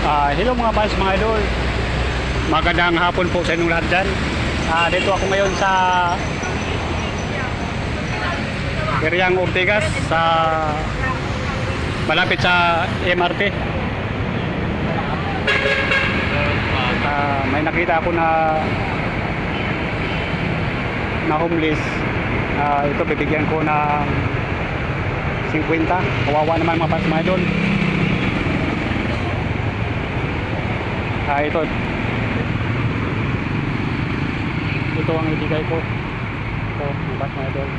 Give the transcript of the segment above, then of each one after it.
Hello mga fans, mga idol. Magandang hapon po sa inyong lahat dyan. Dito ako ngayon sa Iriang Ortigas, sa malapit sa MRT. May nakita ako na homeless. Ito bibigyan ko ng 50. Kawawa naman mga fans, mga idol. Ito ang ibigay ko. Ito, mga fans, mga idol.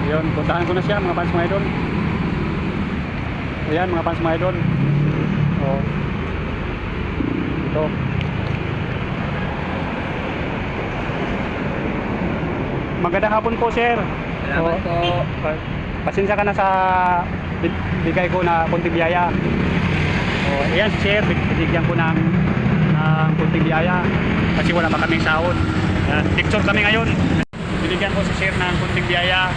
Yun, puntahan ko na siya mga fans, mga idol. Ayan mga fans, mga idol. Ito. Magandang hapon po, sir. Salamat po. Pasensya ka na sa bigay ko na kunting biyaya. Ayan si sir, bigyan ko ng kunting biyaya kasi wala pa kaming sahod. Picture kami ngayon. Binigyan ko si sir ng kunting biyaya.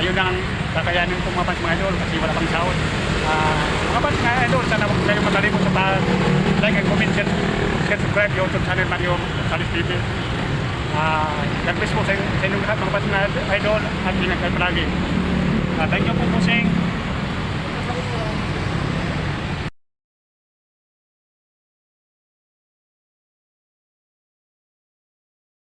Ayun lang kakayanin ko mga fans, mga idol kasi wala pang sahod. Mga fans, mga idol, sana huwag kayo matalimot sa like and comment, share, subscribe YouTube channel Mario Salis TV. God bless po sa inyong lahat mga fans, mga idol, at ingat kayo palagi. Thank you po, Pusing.